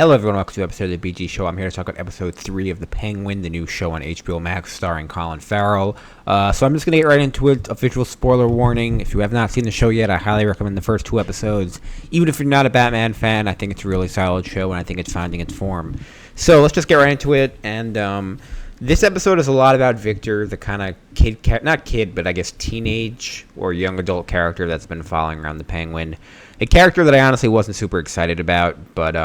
Hello everyone, welcome to an episode of the BG Show. I'm here to talk about episode 3 of The Penguin, the new show on HBO Max starring Colin Farrell. So I'm just going to get right into it. A visual spoiler warning. If you have not seen the show yet, I highly recommend the first 2 episodes. Even if you're not a Batman fan, I think it's a really solid show and I think it's finding its form. So let's just get right into it. And this episode is a lot about Victor, the kind of teenage or young adult character that's been following around the Penguin. A character that I honestly wasn't super excited about, but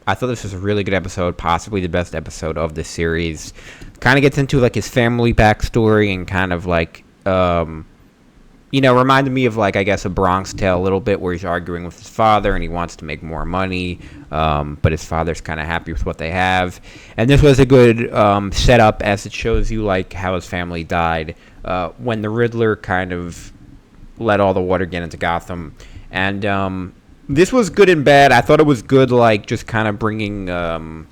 I thought this was a really good episode, possibly the best episode of the series. Kind of gets into like his family backstory and kind of like, reminded me of like, I guess, A Bronx Tale a little bit, where he's arguing with his father and he wants to make more money, but his father's kind of happy with what they have. And this was a good setup, as it shows you like how his family died when the Riddler kind of let all the water get into Gotham. And this was good and bad. I thought it was good, like, just kind of bringing, it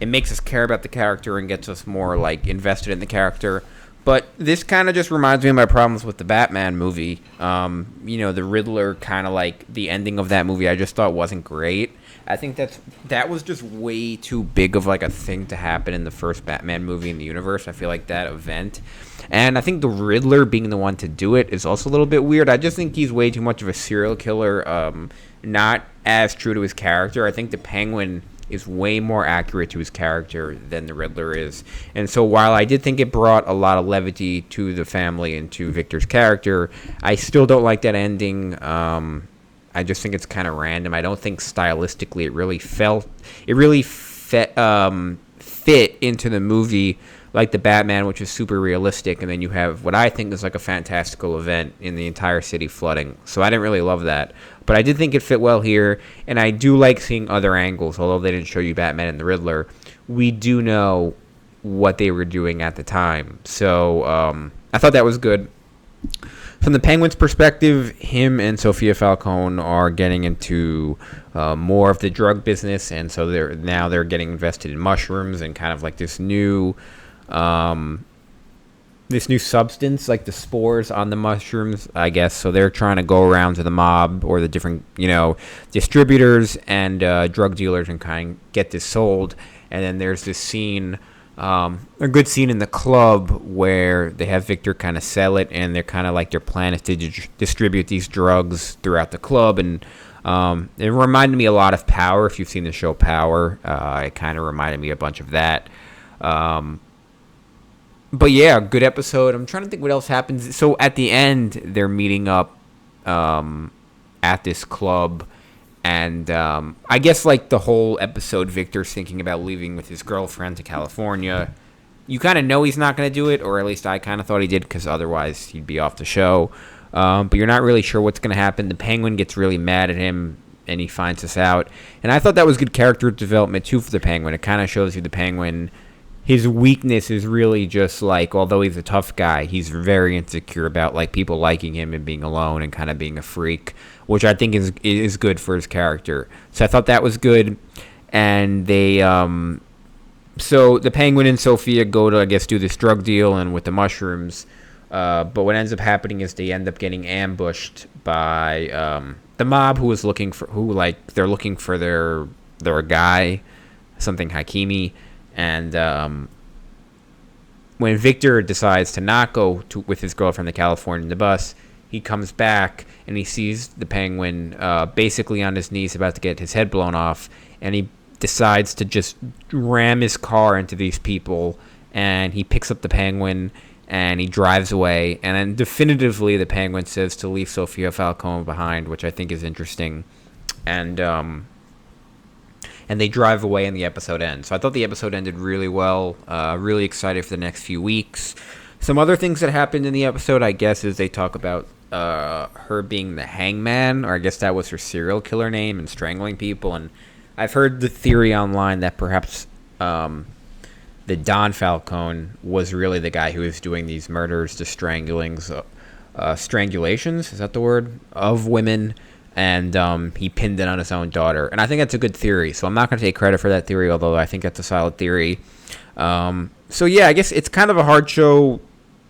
makes us care about the character and gets us more, like, invested in the character. But this kind of just reminds me of my problems with the Batman movie. The Riddler kind of, like, the ending of that movie I just thought wasn't great. I think that was just way too big of, like, a thing to happen in the first Batman movie in the universe. I feel like that event. And I think the Riddler being the one to do it is also a little bit weird. I just think he's way too much of a serial killer, not as true to his character. I think the Penguin is way more accurate to his character than the Riddler is. And so while I did think it brought a lot of levity to the family and to Victor's character, I still don't like that ending. I just think it's kind of random. I don't think stylistically it really fit into the movie like the Batman, which is super realistic, and then you have what I think is like a fantastical event in the entire city flooding. So I didn't really love that. But I did think it fit well here, and I do like seeing other angles. Although they didn't show you Batman and the Riddler, we do know what they were doing at the time. So I thought that was good. From the Penguin's perspective, him and Sophia Falcone are getting into more of the drug business, and so they're getting invested in mushrooms and kind of like this new substance, like the spores on the mushrooms, I guess. So they're trying to go around to the mob or the different, distributors and drug dealers and kind of get this sold. And then there's this scene, a good scene in the club where they have Victor kind of sell it, and they're kind of like their plan is to distribute these drugs throughout the club. And it reminded me a lot of Power. If you've seen the show Power, it kind of reminded me a bunch of that. But yeah, good episode. I'm trying to think what else happens. So at the end, they're meeting up at this club. And I guess like the whole episode, Victor's thinking about leaving with his girlfriend to California. You kind of know he's not going to do it, or at least I kind of thought he did, because otherwise he'd be off the show. But you're not really sure what's going to happen. The Penguin gets really mad at him, and he finds this out. And I thought that was good character development, too, for the Penguin. It kind of shows you the Penguin. His weakness is really just like, although he's a tough guy, he's very insecure about like people liking him and being alone and kind of being a freak, which I think is good for his character. So I thought that was good. And they, so the Penguin and Sophia go to, I guess, do this drug deal and with the mushrooms. But what ends up happening is they end up getting ambushed by the mob, they're looking for their guy, something Hakimi. And when Victor decides to not go with his girlfriend to California in the bus, he comes back and he sees the Penguin basically on his knees about to get his head blown off. And he decides to just ram his car into these people. And he picks up the Penguin and he drives away. And then definitively the Penguin says to leave Sophia Falcone behind, which I think is interesting. And they drive away and the episode ends. So I thought the episode ended really well. Really excited for the next few weeks. Some other things that happened in the episode, I guess, is they talk about her being the hangman, or I guess that was her serial killer name, and strangling people. And I've heard the theory online that perhaps the Don Falcone was really the guy who was doing these murders, the strangulations, is that the word, of women. And he pinned it on his own daughter. And I think that's a good theory. So I'm not going to take credit for that theory, although I think that's a solid theory. So yeah, I guess it's kind of a hard show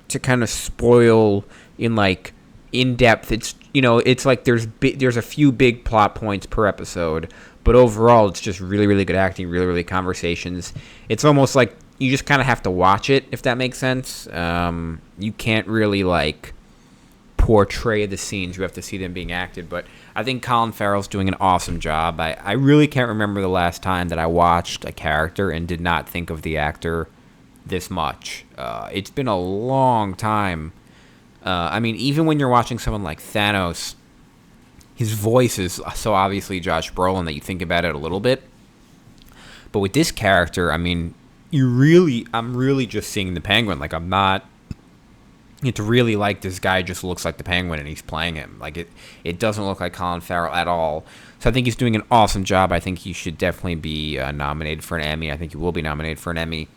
to kind of spoil in like in depth. It's it's like there's a few big plot points per episode, but overall it's just really, really good acting, really, really conversations. It's almost like you just kind of have to watch it, if that makes sense. You can't really like portray the scenes. You have to see them being acted. But I think Colin Farrell's doing an awesome job. I really can't remember the last time that I watched a character and did not think of the actor this much. It's been a long time. I mean, even when you're watching someone like Thanos, his voice is so obviously Josh Brolin that you think about it a little bit. But with this character, I mean, I'm really just seeing the Penguin. Like, I'm not. It's really like this guy just looks like the Penguin and he's playing him. Like, it doesn't look like Colin Farrell at all. So I think he's doing an awesome job. I think he should definitely be nominated for an Emmy. I think he will be nominated for an Emmy.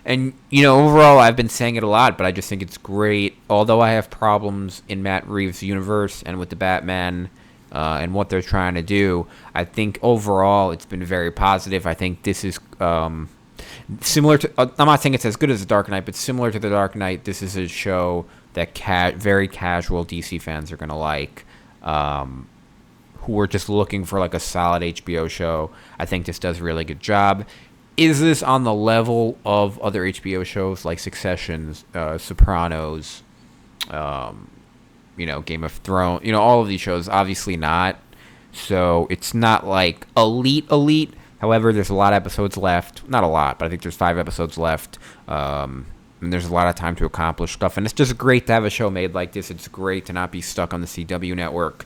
And, overall, I've been saying it a lot, but I just think it's great. Although I have problems in Matt Reeves' universe and with the Batman and what they're trying to do, I think overall it's been very positive. I think this is similar to... I'm not saying it's as good as The Dark Knight, but similar to The Dark Knight, this is a show that very casual DC fans are going to like, who are just looking for like a solid HBO show. I think this does a really good job. Is this on the level of other HBO shows like Succession, Sopranos, Game of Thrones, all of these shows? Obviously not. So it's not like elite. However, there's a lot of episodes left. Not a lot, but I think there's 5 episodes left. And there's a lot of time to accomplish stuff. And it's just great to have a show made like this. It's great to not be stuck on the CW network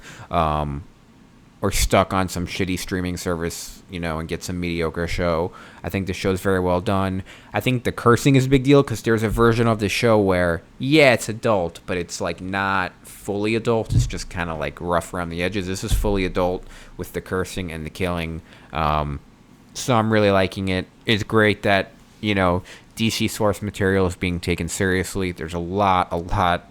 or stuck on some shitty streaming service, and get some mediocre show. I think the show's very well done. I think the cursing is a big deal because there's a version of the show where, it's adult, but it's like not fully adult. It's just kind of like rough around the edges. This is fully adult with the cursing and the killing. So I'm really liking it. It's great that, DC source material is being taken seriously. There's a lot,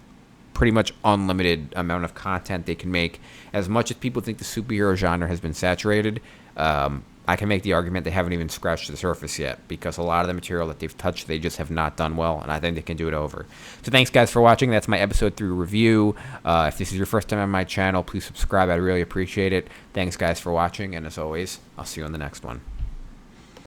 pretty much unlimited amount of content they can make. As much as people think the superhero genre has been saturated, I can make the argument they haven't even scratched the surface yet, because a lot of the material that they've touched, they just have not done well, and I think they can do it over. So thanks, guys, for watching. That's my episode 3 review. If this is your first time on my channel, please subscribe. I'd really appreciate it. Thanks, guys, for watching, and as always, I'll see you on the next one.